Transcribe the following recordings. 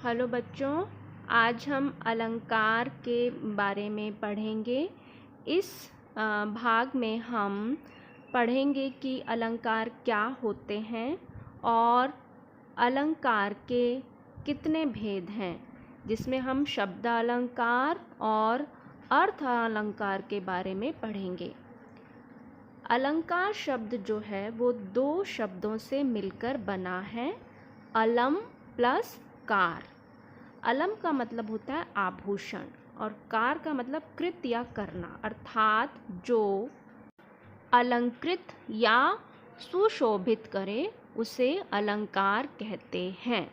Hello बच्चों, आज हम अलंकार के बारे में पढ़ेंगे। इस भाग में हम पढ़ेंगे कि अलंकार क्या होते हैं और अलंकार के कितने भेद हैं, जिसमें हम शब्द अलंकार और अर्थ अलंकार के बारे में पढ़ेंगे। अलंकार शब्द जो है वो दो शब्दों से मिलकर बना है, अलम प्लस कार। अलम का मतलब होता है आभूषण और कार का मतलब कृत या करना, अर्थात जो अलंकृत या सुशोभित करे उसे अलंकार कहते हैं।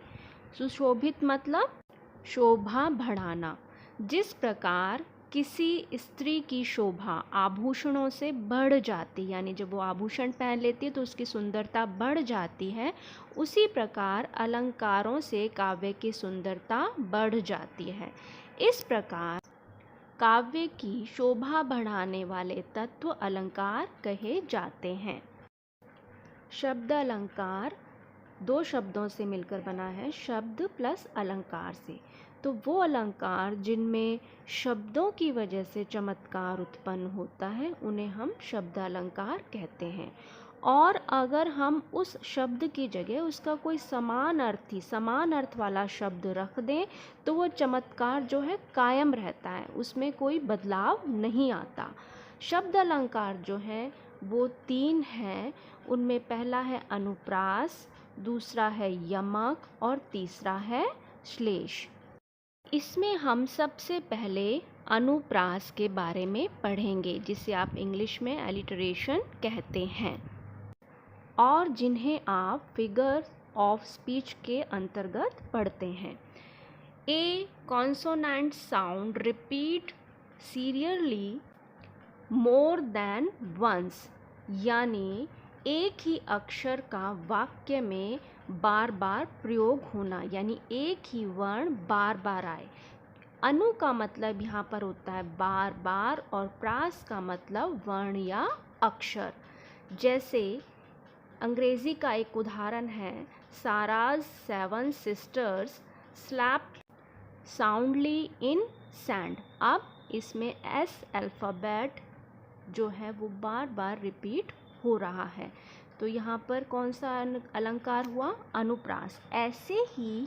सुशोभित मतलब शोभा बढ़ाना। जिस प्रकार किसी स्त्री की शोभा आभूषणों से बढ़ जाती, यानी जब वो आभूषण पहन लेती है तो उसकी सुंदरता बढ़ जाती है, उसी प्रकार अलंकारों से काव्य की सुंदरता बढ़ जाती है। इस प्रकार काव्य की शोभा बढ़ाने वाले तत्व अलंकार कहे जाते हैं। शब्द अलंकार दो शब्दों से मिलकर बना है, शब्द प्लस अलंकार से। तो वो अलंकार जिनमें शब्दों की वजह से चमत्कार उत्पन्न होता है उन्हें हम शब्द अलंकार कहते हैं। और अगर हम उस शब्द की जगह उसका कोई समान अर्थ वाला शब्द रख दें तो वो चमत्कार जो है कायम रहता है, उसमें कोई बदलाव नहीं आता। शब्द अलंकार जो है वो तीन हैं। उनमें पहला है अनुप्रास, दूसरा है यमक और तीसरा है श्लेष। इसमें हम सबसे पहले अनुप्रास के बारे में पढ़ेंगे, जिसे आप इंग्लिश में एलिटरेशन कहते हैं और जिन्हें आप फिगर ऑफ स्पीच के अंतर्गत पढ़ते हैं। A consonant sound repeat serially more than once, यानी एक ही अक्षर का वाक्य में बार बार प्रयोग होना, यानी एक ही वर्ण बार बार आए। अनु का मतलब यहाँ पर होता है बार बार और प्रास का मतलब वर्ण या अक्षर। जैसे अंग्रेजी का एक उदाहरण है, साराज 7 सिस्टर्स स्लैप्ड साउंडली इन सैंड। अब इसमें एस अल्फ़ाबेट जो है वो बार बार रिपीट हो रहा है, तो यहाँ पर कौन सा अलंकार हुआ? अनुप्रास। ऐसे ही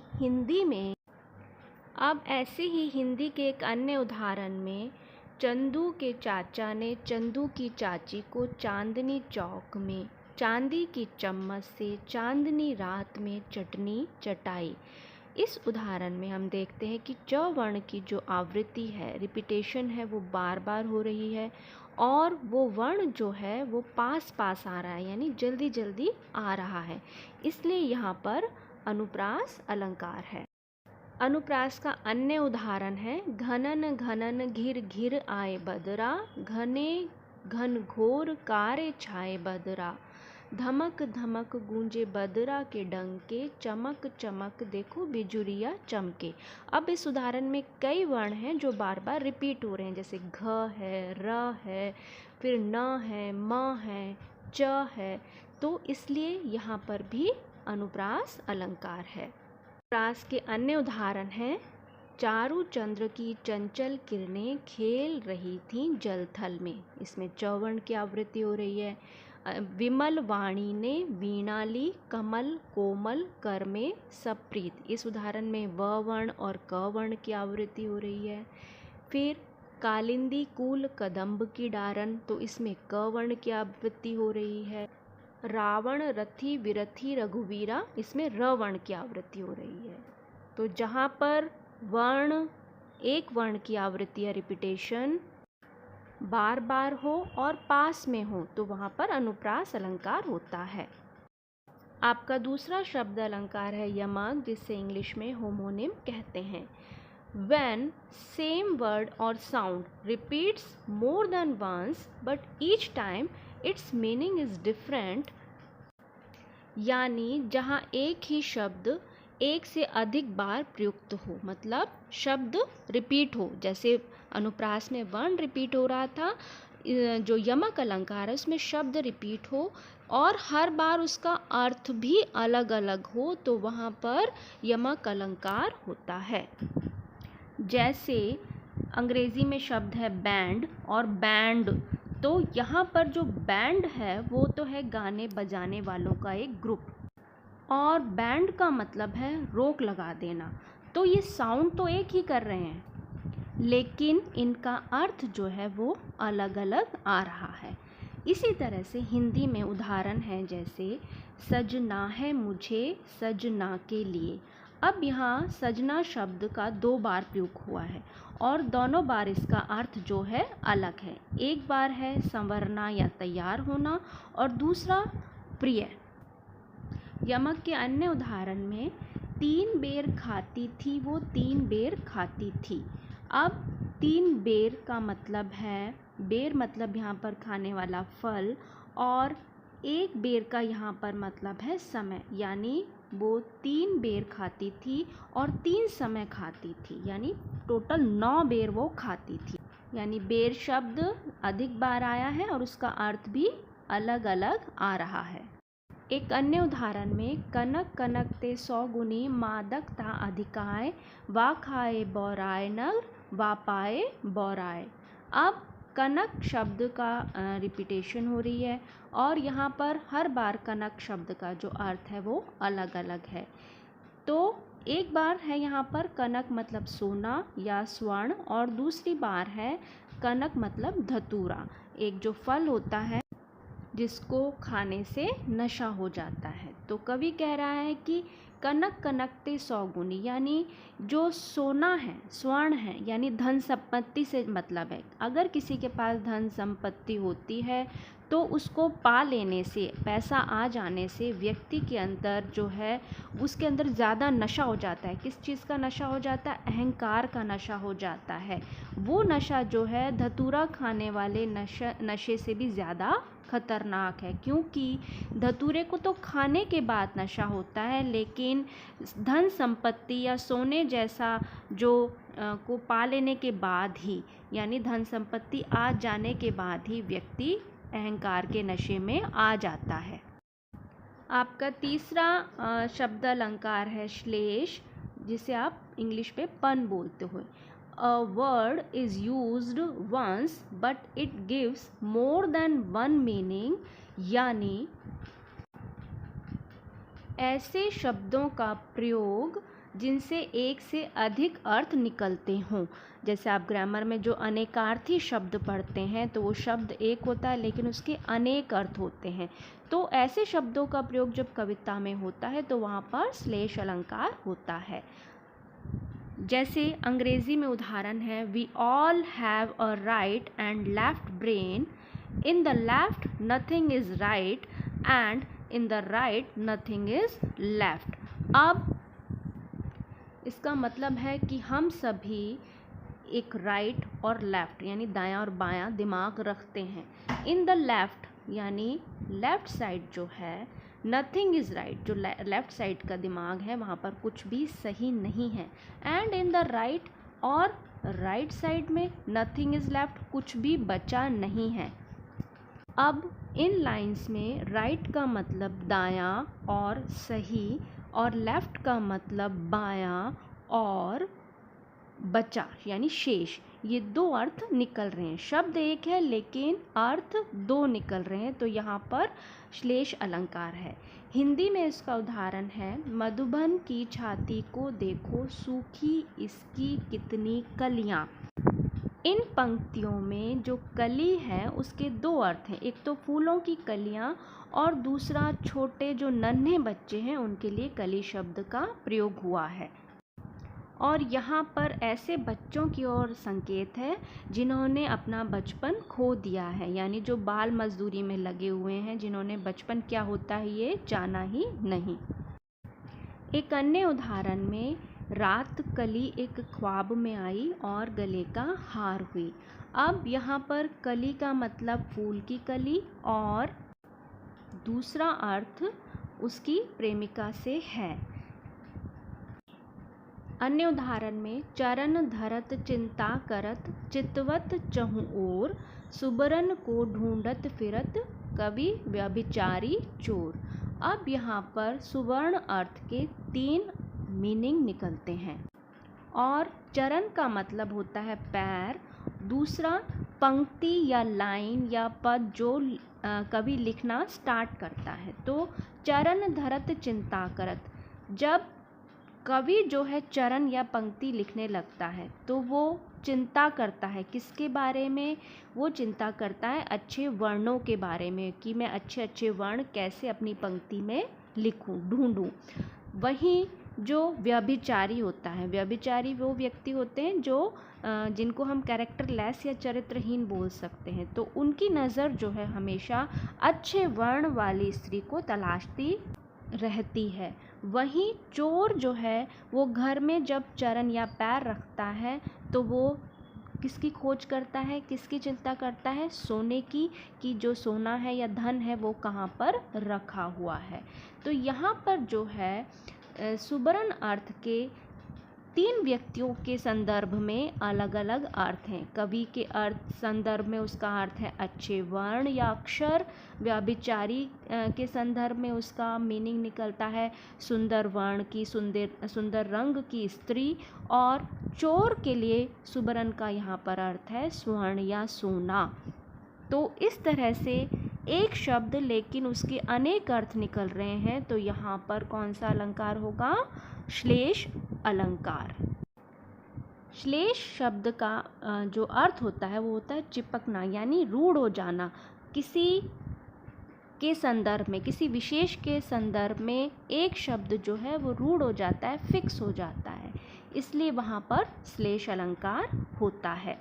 हिंदी के एक अन्य उदाहरण में चंदू के चाचा ने चंदू की चाची को चांदनी चौक में चांदी की चम्मच से चांदनी रात में चटनी चटाई। इस उदाहरण में हम देखते हैं कि च वर्ण की जो आवृत्ति है, रिपीटेशन है, वो बार बार हो रही है और वो वर्ण जो है वो पास पास आ रहा है, यानी जल्दी जल्दी आ रहा है, इसलिए यहाँ पर अनुप्रास अलंकार है। अनुप्रास का अन्य उदाहरण है, घनन घनन घिर घिर आए बदरा, घने घन घोर कारे छाए बदरा, धमक धमक गूंजे बदरा के डंके, चमक चमक देखो बिजुरिया चमके। अब इस उदाहरण में कई वर्ण हैं जो बार बार रिपीट हो रहे हैं, जैसे घ है, र है, फिर न है, म है, च है, तो इसलिए यहाँ पर भी अनुप्रास अलंकार है। अनुप्रास के अन्य उदाहरण हैं, चारु चंद्र की चंचल किरणें खेल रही थीं जल थल में। इसमें च वर्ण की आवृत्ति हो रही है। विमल वाणी ने वीणा ली कमल कोमल कर में सप्रीत। इस उदाहरण में व वर्ण और क वर्ण की आवृत्ति हो रही है। फिर कालिंदी कूल कदम्ब की डारन, तो इसमें क वर्ण की आवृत्ति हो रही है। रावण रथी विरथी रघुवीरा, इसमें र वर्ण की आवृत्ति हो रही है। तो जहाँ पर वर्ण एक वर्ण की आवृत्ति या रिपीटेशन बार बार हो और पास में हो तो वहाँ पर अनुप्रास अलंकार होता है। आपका दूसरा शब्द अलंकार है यमक, जिसे इंग्लिश में होमोनिम कहते हैं। When same word or sound repeats more than once but each time its meaning is different, यानी जहाँ एक ही शब्द एक से अधिक बार प्रयुक्त हो, मतलब शब्द रिपीट हो। जैसे अनुप्रास में वर्ण रिपीट हो रहा था, जो यमक अलंकार है उसमें शब्द रिपीट हो, और हर बार उसका अर्थ भी अलग अलग हो तो वहाँ पर यमक अलंकार होता है। जैसे अंग्रेज़ी में शब्द है बैंड और बैंड, तो यहाँ पर जो बैंड है वो तो है गाने बजाने वालों का एक ग्रुप, और बैंड का मतलब है रोक लगा देना। तो ये साउंड तो एक ही कर रहे हैं, लेकिन इनका अर्थ जो है वो अलग अलग आ रहा है। इसी तरह से हिंदी में उदाहरण है, जैसे सजना है मुझे सजना के लिए। अब यहाँ सजना शब्द का 2 बार प्रयोग हुआ है और दोनों बार इसका अर्थ जो है अलग है। एक बार है संवरना या तैयार होना और दूसरा प्रिय। यमक के अन्य उदाहरण में 3 बेर खाती थी वो 3 बेर खाती थी। अब 3 बेर का मतलब है, बेर मतलब यहाँ पर खाने वाला फल, और 1 बेर का यहाँ पर मतलब है समय, यानी वो 3 बेर खाती थी और 3 समय खाती थी, यानी टोटल 9 बेर वो खाती थी। यानी बेर शब्द अधिक बार आया है और उसका अर्थ भी अलग अलग आ रहा है। एक अन्य उदाहरण में कनक कनक ते 100 गुनी मादक ता अधिकाय वा खाए बौराए नर वा पाए बौराए। अब कनक शब्द का रिपीटेशन हो रही है और यहाँ पर हर बार कनक शब्द का जो अर्थ है वो अलग अलग है। तो एक बार है यहाँ पर कनक मतलब सोना या स्वर्ण, और दूसरी बार है कनक मतलब धतूरा, एक जो फल होता है जिसको खाने से नशा हो जाता है। तो कवि कह रहा है कि कनक कनकते 100 गुनी, यानी जो सोना है, स्वर्ण है, यानी धन संपत्ति से मतलब है। अगर किसी के पास धन संपत्ति होती है तो उसको पा लेने से, पैसा आ जाने से व्यक्ति के अंदर जो है उसके अंदर ज़्यादा नशा हो जाता है। किस चीज़ का नशा हो जाता है? अहंकार का नशा हो जाता है। वो नशा जो है धतूरा खाने वाले नशे से भी ज़्यादा खतरनाक है, क्योंकि धतूरे को तो खाने के बाद नशा होता है, लेकिन धन संपत्ति या सोने जैसा जो को पा लेने के बाद ही, यानी धन संपत्ति आ जाने के बाद ही व्यक्ति अहंकार के नशे में आ जाता है। आपका तीसरा शब्द अलंकार है श्लेष, जिसे आप इंग्लिश में पन बोलते हो। A word is used once but it gives more than one meaning, यानी ऐसे शब्दों का प्रयोग जिनसे एक से अधिक अर्थ निकलते हों। जैसे आप ग्रामर में जो अनेकार्थी शब्द पढ़ते हैं तो वो शब्द एक होता है लेकिन उसके अनेक अर्थ होते हैं। तो ऐसे शब्दों का प्रयोग जब कविता में होता है तो वहाँ पर श्लेष अलंकार होता है। जैसे अंग्रेज़ी में उदाहरण है, we all have a right and left brain, in the left nothing is right and in the right nothing is left. अब इसका मतलब है कि हम सभी एक राइट और लेफ्ट यानी दायां और बायां दिमाग रखते हैं। इन द लेफ्ट यानी लेफ्ट साइड जो है, नथिंग इज़ राइट, जो लेफ्ट साइड का दिमाग है वहाँ पर कुछ भी सही नहीं है। एंड इन द राइट, और राइट साइड में नथिंग इज़ लेफ्ट, कुछ भी बचा नहीं है। अब इन लाइंस में राइट का मतलब दायां और सही, और लेफ्ट का मतलब बायां और बचा यानी शेष, ये 2 अर्थ निकल रहे हैं। शब्द एक है लेकिन अर्थ 2 निकल रहे हैं, तो यहाँ पर श्लेष अलंकार है। हिंदी में इसका उदाहरण है, मधुबन की छाती को देखो सूखी इसकी कितनी कलियाँ। इन पंक्तियों में जो कली है उसके 2 अर्थ हैं, एक तो फूलों की कलियाँ और दूसरा छोटे जो नन्हे बच्चे हैं उनके लिए कली शब्द का प्रयोग हुआ है। और यहाँ पर ऐसे बच्चों की ओर संकेत है जिन्होंने अपना बचपन खो दिया है, यानी जो बाल मजदूरी में लगे हुए हैं, जिन्होंने बचपन क्या होता है ये जाना ही नहीं। एक अन्य उदाहरण में, रात कली एक ख्वाब में आई और गले का हार हुई। अब यहाँ पर कली का मतलब फूल की कली और दूसरा अर्थ उसकी प्रेमिका से है। अन्य उदाहरण में, चरण धरत चिंता करत चितवत चहुँ ओर सुबरन को ढूंढत फिरत कवि, व्यभिचारी, चोर। अब यहाँ पर सुवर्ण अर्थ के 3 मीनिंग निकलते हैं। और चरण का मतलब होता है पैर। दूसरा, पंक्ति या लाइन या पद जो कवि लिखना स्टार्ट करता है। तो चरण धरत चिंता करत, जब कवि जो है चरण या पंक्ति लिखने लगता है तो वो चिंता करता है किसके बारे में? वो चिंता करता है अच्छे वर्णों के बारे में कि मैं अच्छे अच्छे वर्ण कैसे अपनी पंक्ति में लिखूं, ढूंढूं। वहीं जो व्यभिचारी होता है, व्यभिचारी वो व्यक्ति होते हैं जो जिनको हम कैरेक्टर लेस या चरित्रहीन बोल सकते हैं। तो उनकी नज़र जो है हमेशा अच्छे वर्ण वाली स्त्री को तलाशती रहती है। वहीं चोर जो है वो घर में जब चरण या पैर रखता है तो वो किसकी खोज करता है, किसकी चिंता करता है? सोने की, कि जो सोना है या धन है वो कहाँ पर रखा हुआ है। तो यहाँ पर जो है सुवर्ण अर्थ के 3 व्यक्तियों के संदर्भ में अलग अलग अर्थ हैं। कवि के अर्थ संदर्भ में उसका अर्थ है अच्छे वर्ण या अक्षर। व्यभिचारी के संदर्भ में उसका मीनिंग निकलता है सुंदर वर्ण की, सुंदर रंग की स्त्री। और चोर के लिए सुवर्ण का यहाँ पर अर्थ है स्वर्ण या सोना। तो इस तरह से एक शब्द लेकिन उसके अनेक अर्थ निकल रहे हैं। तो यहाँ पर कौन सा अलंकार होगा? श्लेष अलंकार। श्लेष शब्द का जो अर्थ होता है वो होता है चिपकना, यानी रूढ़ हो जाना। किसी के संदर्भ में, किसी विशेष के संदर्भ में एक शब्द जो है वो रूढ़ हो जाता है, फिक्स हो जाता है, इसलिए वहाँ पर श्लेष अलंकार होता है।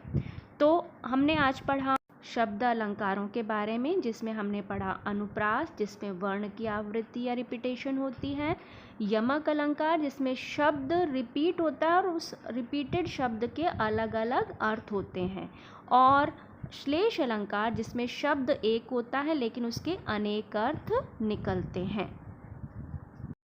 तो हमने आज पढ़ा शब्द अलंकारों के बारे में, जिसमें हमने पढ़ा अनुप्रास, जिसमें वर्ण की आवृत्ति या रिपीटेशन होती है। यमक अलंकार, जिसमें शब्द रिपीट होता है और उस रिपीटेड शब्द के अलग अलग अर्थ होते हैं। और श्लेष अलंकार, जिसमें शब्द एक होता है लेकिन उसके अनेक अर्थ निकलते हैं।